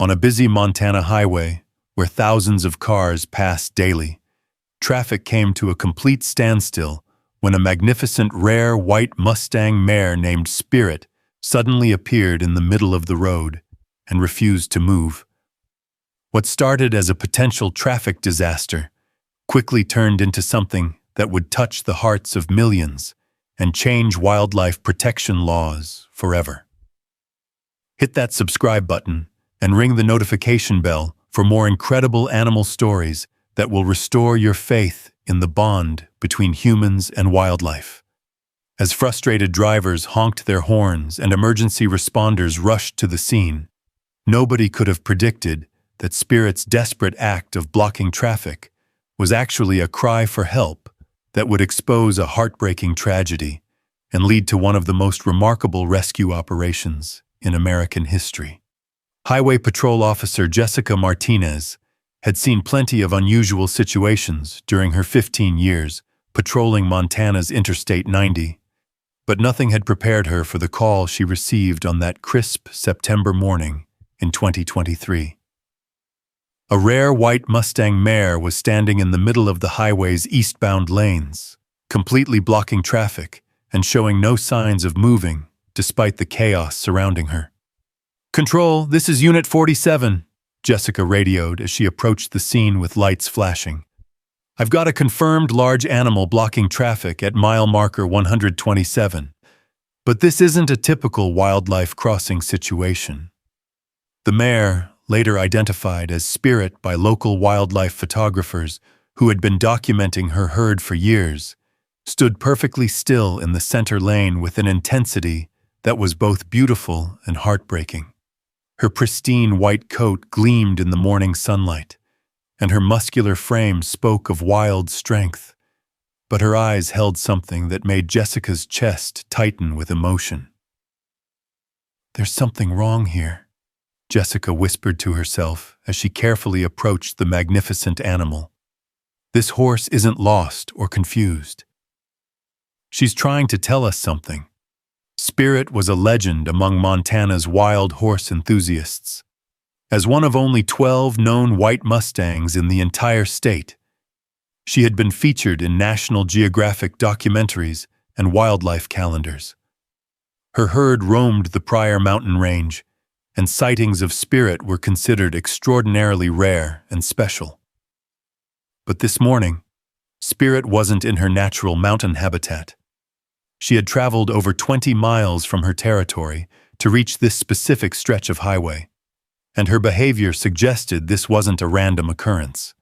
On a busy Montana highway, where thousands of cars pass daily, traffic came to a complete standstill when a magnificent rare white Mustang Mare named Spirit suddenly appeared in the middle of the road and refused to move. What started as a potential traffic disaster quickly turned into something that would touch the hearts of millions and change wildlife protection laws forever. Hit that subscribe button and ring the notification bell for more incredible animal stories that will restore your faith in the bond between humans and wildlife. As frustrated drivers honked their horns and emergency responders rushed to the scene, nobody could have predicted that Spirit's desperate act of blocking traffic was actually a cry for help that would expose a heartbreaking tragedy and lead to one of the most remarkable rescue operations in American history. Highway Patrol Officer Jessica Martinez had seen plenty of unusual situations during her 15 years patrolling Montana's Interstate 90, but nothing had prepared her for the call she received on that crisp September morning in 2023. A rare white Mustang Mare was standing in the middle of the highway's eastbound lanes, completely blocking traffic and showing no signs of moving despite the chaos surrounding her. "Control, this is Unit 47, Jessica radioed as she approached the scene with lights flashing. "I've got a confirmed large animal blocking traffic at mile marker 127, but this isn't a typical wildlife crossing situation." The mare, later identified as Spirit by local wildlife photographers who had been documenting her herd for years, stood perfectly still in the center lane with an intensity that was both beautiful and heartbreaking. Her pristine white coat gleamed in the morning sunlight, and her muscular frame spoke of wild strength, but her eyes held something that made Jessica's chest tighten with emotion. "There's something wrong here," Jessica whispered to herself as she carefully approached the magnificent animal. "This horse isn't lost or confused. She's trying to tell us something." Spirit was a legend among Montana's wild horse enthusiasts. As one of only 12 known white Mustangs in the entire state, she had been featured in National Geographic documentaries and wildlife calendars. Her herd roamed the Pryor mountain range, and sightings of Spirit were considered extraordinarily rare and special. But this morning, Spirit wasn't in her natural mountain habitat. She had traveled over 20 miles from her territory to reach this specific stretch of highway, and her behavior suggested this wasn't a random occurrence.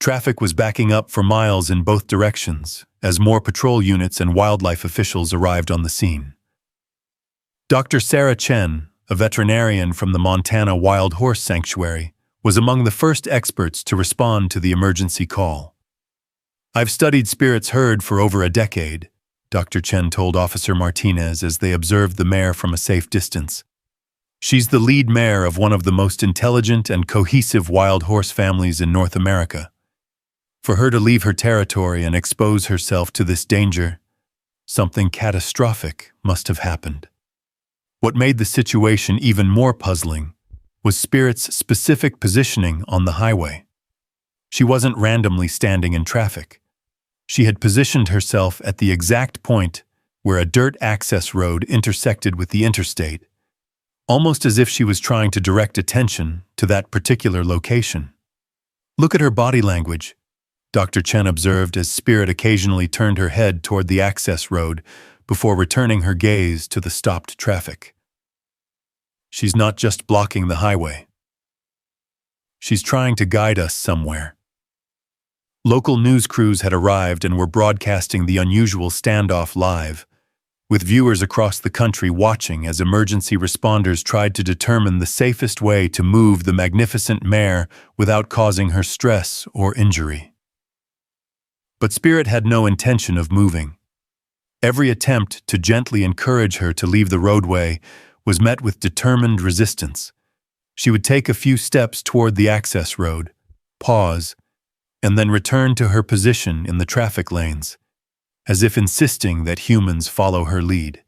Traffic was backing up for miles in both directions as more patrol units and wildlife officials arrived on the scene. Dr. Sarah Chen, a veterinarian from the Montana Wild Horse Sanctuary, was among the first experts to respond to the emergency call. "I've studied Spirit's herd for over a decade," Dr. Chen told Officer Martinez as they observed the mare from a safe distance. "She's the lead mare of one of the most intelligent and cohesive wild horse families in North America. For her to leave her territory and expose herself to this danger, something catastrophic must have happened." What made the situation even more puzzling was Spirit's specific positioning on the highway. She wasn't randomly standing in traffic. She had positioned herself at the exact point where a dirt access road intersected with the interstate, almost as if she was trying to direct attention to that particular location. "Look at her body language," Dr. Chen observed as Spirit occasionally turned her head toward the access road before returning her gaze to the stopped traffic. "She's not just blocking the highway. She's trying to guide us somewhere." Local news crews had arrived and were broadcasting the unusual standoff live, with viewers across the country watching as emergency responders tried to determine the safest way to move the magnificent mare without causing her stress or injury. But Spirit had no intention of moving. Every attempt to gently encourage her to leave the roadway was met with determined resistance. She would take a few steps toward the access road, pause, and then return to her position in the traffic lanes, as if insisting that humans follow her lead.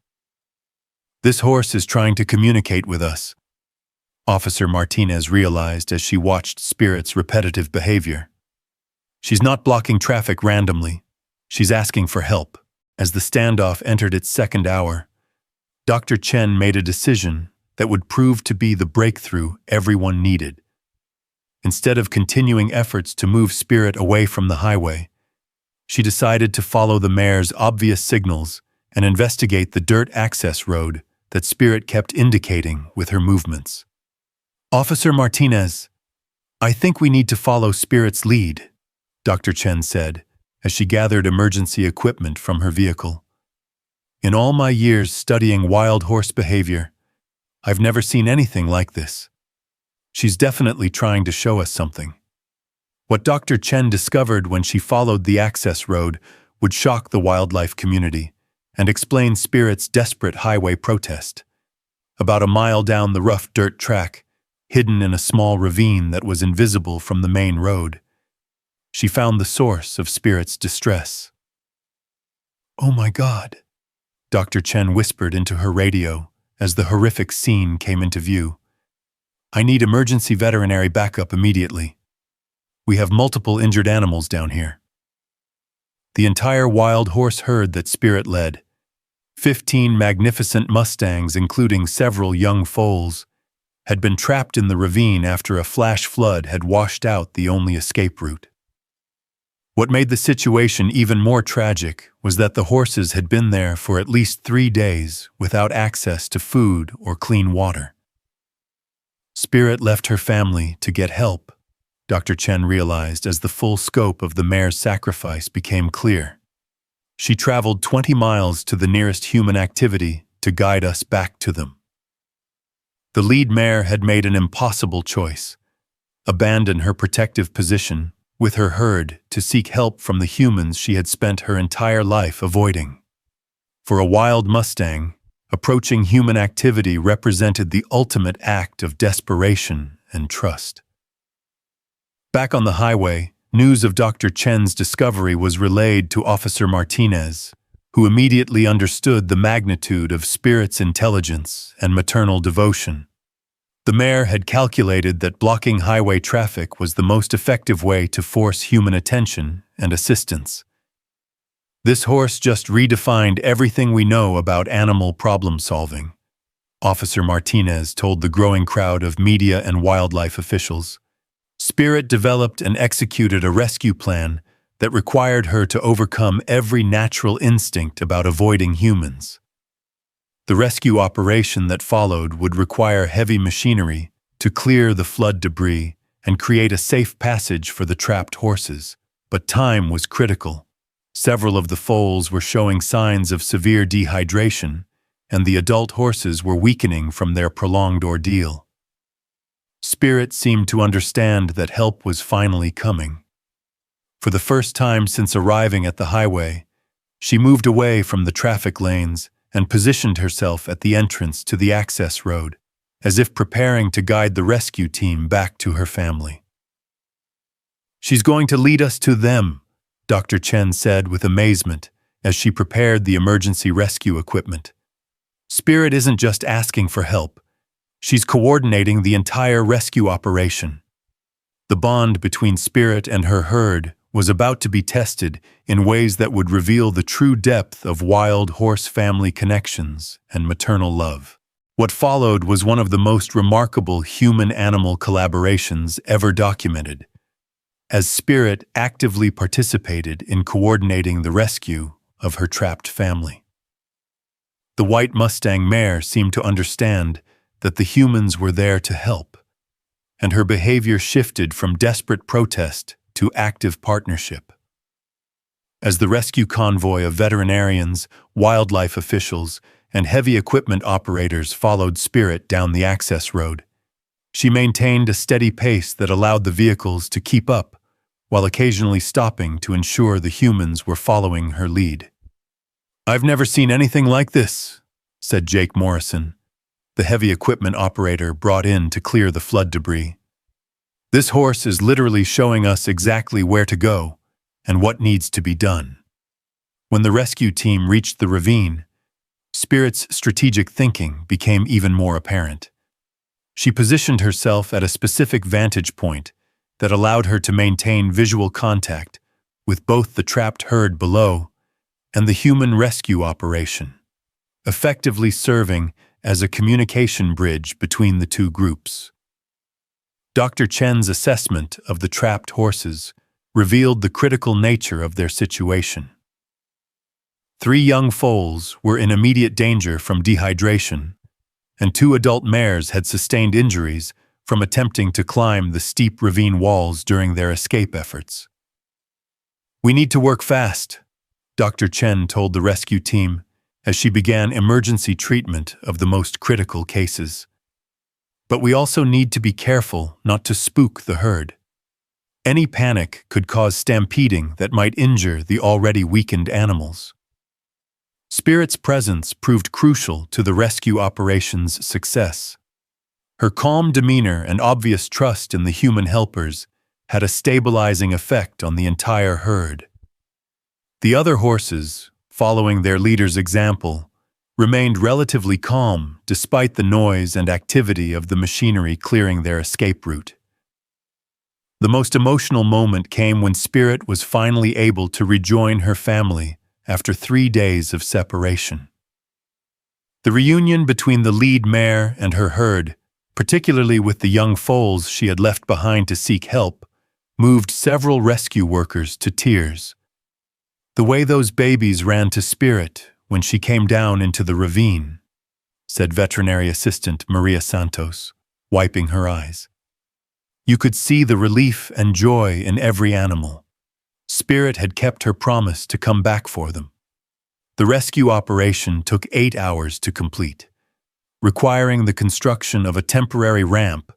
"This horse is trying to communicate with us," Officer Martinez realized as she watched Spirit's repetitive behavior. She's not blocking traffic randomly. She's asking for help. As the standoff entered its second hour, Dr. Chen made a decision that would prove to be the breakthrough everyone needed. Instead of continuing efforts to move Spirit away from the highway, she decided to follow the mare's obvious signals and investigate the dirt access road that Spirit kept indicating with her movements. Officer Martinez, I think we need to follow Spirit's lead, Dr. Chen said, as she gathered emergency equipment from her vehicle. In all my years studying wild horse behavior, I've never seen anything like this. She's definitely trying to show us something. What Dr. Chen discovered when she followed the access road would shock the wildlife community and explain Spirit's desperate highway protest. About a mile down the rough dirt track, hidden in a small ravine that was invisible from the main road, she found the source of Spirit's distress. "Oh my God," Dr. Chen whispered into her radio as the horrific scene came into view. "I need emergency veterinary backup immediately. We have multiple injured animals down here." The entire wild horse herd that Spirit led, 15 magnificent Mustangs including several young foals, had been trapped in the ravine after a flash flood had washed out the only escape route. What made the situation even more tragic was that the horses had been there for at least 3 days without access to food or clean water. Spirit left her family to get help, Dr. Chen realized as the full scope of the mare's sacrifice became clear. She traveled 20 miles to the nearest human activity to guide us back to them. The lead mare had made an impossible choice: abandon her protective position with her herd to seek help from the humans she had spent her entire life avoiding. For a wild Mustang, approaching human activity represented the ultimate act of desperation and trust. Back on the highway, news of Dr. Chen's discovery was relayed to Officer Martinez, who immediately understood the magnitude of Spirit's intelligence and maternal devotion. The mare had calculated that blocking highway traffic was the most effective way to force human attention and assistance. "This horse just redefined everything we know about animal problem-solving," Officer Martinez told the growing crowd of media and wildlife officials. Spirit developed and executed a rescue plan that required her to overcome every natural instinct about avoiding humans. The rescue operation that followed would require heavy machinery to clear the flood debris and create a safe passage for the trapped horses, but time was critical. Several of the foals were showing signs of severe dehydration, and the adult horses were weakening from their prolonged ordeal. Spirit seemed to understand that help was finally coming. For the first time since arriving at the highway, she moved away from the traffic lanes and positioned herself at the entrance to the access road, as if preparing to guide the rescue team back to her family. "She's going to lead us to them," Dr. Chen said with amazement as she prepared the emergency rescue equipment. "Spirit isn't just asking for help. She's coordinating the entire rescue operation." The bond between Spirit and her herd was about to be tested in ways that would reveal the true depth of wild horse family connections and maternal love. What followed was one of the most remarkable human-animal collaborations ever documented, as Spirit actively participated in coordinating the rescue of her trapped family. The white Mustang mare seemed to understand that the humans were there to help, and her behavior shifted from desperate protest to active partnership. As the rescue convoy of veterinarians, wildlife officials, and heavy equipment operators followed Spirit down the access road, she maintained a steady pace that allowed the vehicles to keep up, while occasionally stopping to ensure the humans were following her lead. "I've never seen anything like this," said Jake Morrison, the heavy equipment operator brought in to clear the flood debris. "This horse is literally showing us exactly where to go and what needs to be done." When the rescue team reached the ravine, Spirit's strategic thinking became even more apparent. She positioned herself at a specific vantage point that allowed her to maintain visual contact with both the trapped herd below and the human rescue operation, effectively serving as a communication bridge between the two groups. Dr. Chen's assessment of the trapped horses revealed the critical nature of their situation. 3 young foals were in immediate danger from dehydration, and 2 adult mares had sustained injuries from attempting to climb the steep ravine walls during their escape efforts. "We need to work fast," Dr. Chen told the rescue team as she began emergency treatment of the most critical cases. "But we also need to be careful not to spook the herd. Any panic could cause stampeding that might injure the already weakened animals." Spirit's presence proved crucial to the rescue operation's success. Her calm demeanor and obvious trust in the human helpers had a stabilizing effect on the entire herd. The other horses, following their leader's example, remained relatively calm despite the noise and activity of the machinery clearing their escape route. The most emotional moment came when Spirit was finally able to rejoin her family after 3 days of separation. The reunion between the lead mare and her herd, particularly with the young foals she had left behind to seek help, moved several rescue workers to tears. "The way those babies ran to Spirit when she came down into the ravine," said veterinary assistant Maria Santos, wiping her eyes. "You could see the relief and joy in every animal. Spirit had kept her promise to come back for them." The rescue operation took 8 hours to complete, requiring the construction of a temporary ramp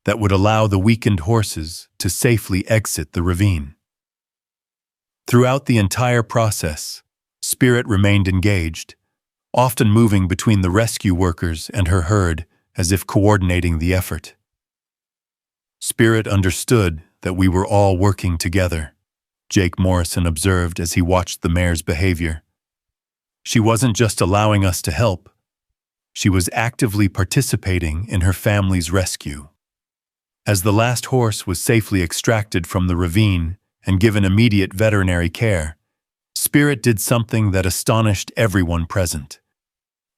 that would allow the weakened horses to safely exit the ravine. Throughout the entire process, Spirit remained engaged, often moving between the rescue workers and her herd as if coordinating the effort. "Spirit understood that we were all working together," Jake Morrison observed as he watched the mare's behavior. "She wasn't just allowing us to help. She was actively participating in her family's rescue." As the last horse was safely extracted from the ravine and given immediate veterinary care, Spirit did something that astonished everyone present.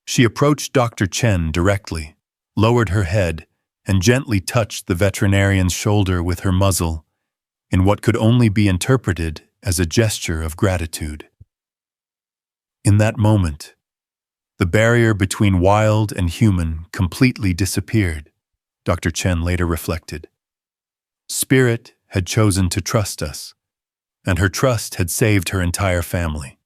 She approached Dr. Chen directly, lowered her head, and gently touched the veterinarian's shoulder with her muzzle, in what could only be interpreted as a gesture of gratitude. In that moment, the barrier between wild and human completely disappeared, Dr. Chen later reflected. Spirit had chosen to trust us, and her trust had saved her entire family.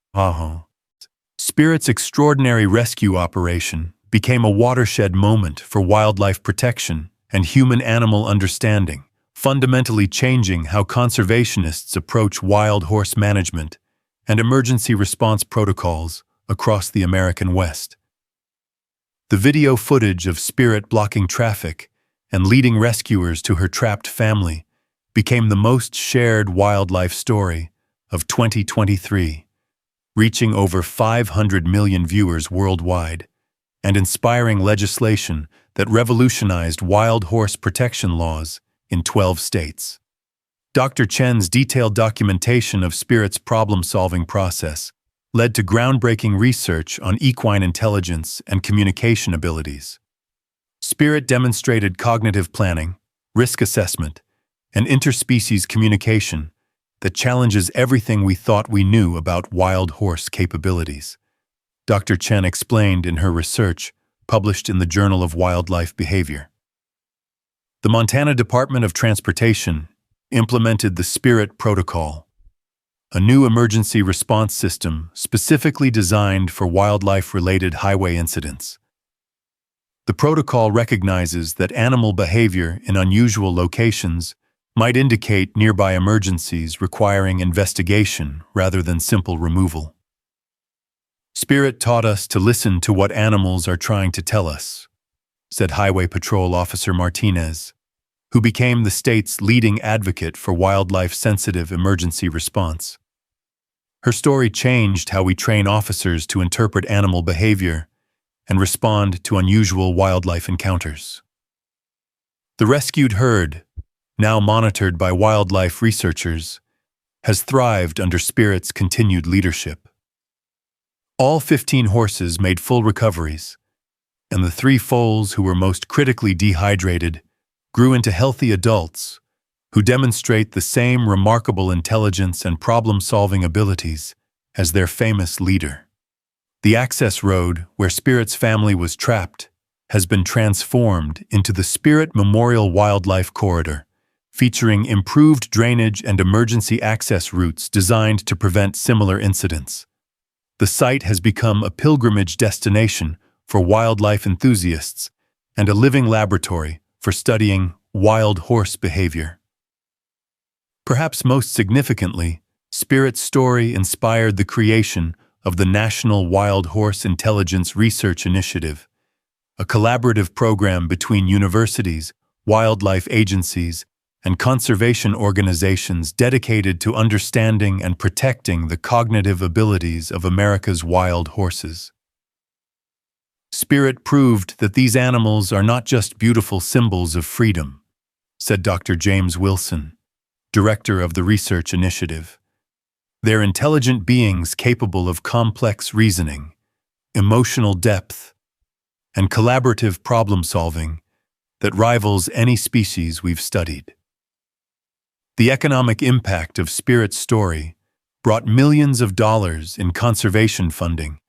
Spirit's extraordinary rescue operation became a watershed moment for wildlife protection and human-animal understanding, fundamentally changing how conservationists approach wild horse management and emergency response protocols across the American West. The video footage of Spirit blocking traffic and leading rescuers to her trapped family became the most shared wildlife story of 2023, reaching over 500 million viewers worldwide and inspiring legislation that revolutionized wild horse protection laws in 12 states. Dr. Chen's detailed documentation of Spirit's problem-solving process led to groundbreaking research on equine intelligence and communication abilities. Spirit demonstrated cognitive planning, risk assessment, and interspecies communication that challenges everything we thought we knew about wild horse capabilities. Dr. Chen explained in her research published in the Journal of Wildlife Behavior. The Montana Department of Transportation implemented the Spirit Protocol, a new emergency response system specifically designed for wildlife-related highway incidents. The protocol recognizes that animal behavior in unusual locations might indicate nearby emergencies requiring investigation rather than simple removal. Spirit taught us to listen to what animals are trying to tell us, said Highway Patrol Officer Martinez, who became the state's leading advocate for wildlife-sensitive emergency response. Her story changed how we train officers to interpret animal behavior and respond to unusual wildlife encounters. The rescued herd, now monitored by wildlife researchers, has thrived under Spirit's continued leadership. All 15 horses made full recoveries, and the 3 foals who were most critically dehydrated grew into healthy adults who demonstrate the same remarkable intelligence and problem-solving abilities as their famous leader. The access road where Spirit's family was trapped has been transformed into the Spirit Memorial Wildlife Corridor, featuring improved drainage and emergency access routes designed to prevent similar incidents. The site has become a pilgrimage destination for wildlife enthusiasts and a living laboratory for studying wild horse behavior. Perhaps most significantly, Spirit's story inspired the creation of the National Wild Horse Intelligence Research Initiative, a collaborative program between universities, wildlife agencies, and conservation organizations dedicated to understanding and protecting the cognitive abilities of America's wild horses. Spirit proved that these animals are not just beautiful symbols of freedom, said Dr. James Wilson, director of the research initiative. They're intelligent beings capable of complex reasoning, emotional depth, and collaborative problem-solving that rivals any species we've studied. The economic impact of Spirit's story brought millions of dollars in conservation funding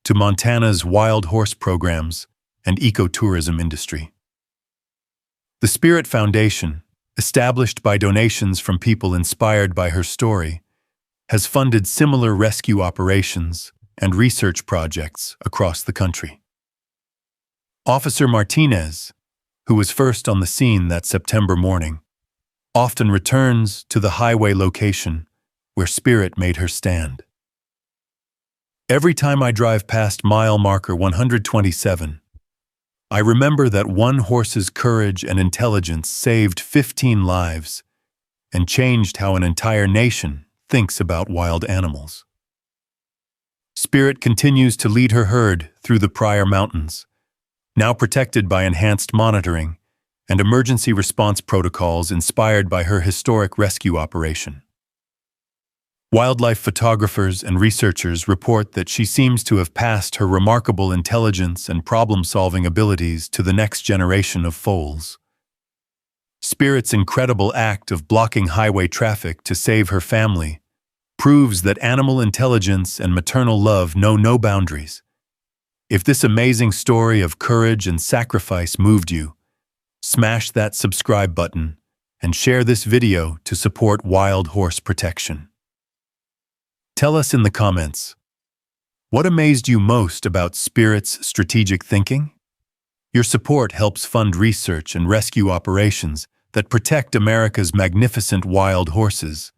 to Montana's wild horse programs and ecotourism industry. The Spirit Foundation, established by donations from people inspired by her story, has funded similar rescue operations and research projects across the country. Officer Martinez, who was first on the scene that September morning, often returns to the highway location where Spirit made her stand. Every time I drive past mile marker 127, I remember that one horse's courage and intelligence saved 15 lives and changed how an entire nation thinks about wild animals. Spirit continues to lead her herd through the Pryor Mountains, now protected by enhanced monitoring and emergency response protocols inspired by her historic rescue operation. Wildlife photographers and researchers report that she seems to have passed her remarkable intelligence and problem-solving abilities to the next generation of foals. Spirit's incredible act of blocking highway traffic to save her family proves that animal intelligence and maternal love know no boundaries. If this amazing story of courage and sacrifice moved you, smash that subscribe button and share this video to support wild horse protection. Tell us in the comments, what amazed you most about Spirit's strategic thinking? Your support helps fund research and rescue operations that protect America's magnificent wild horses.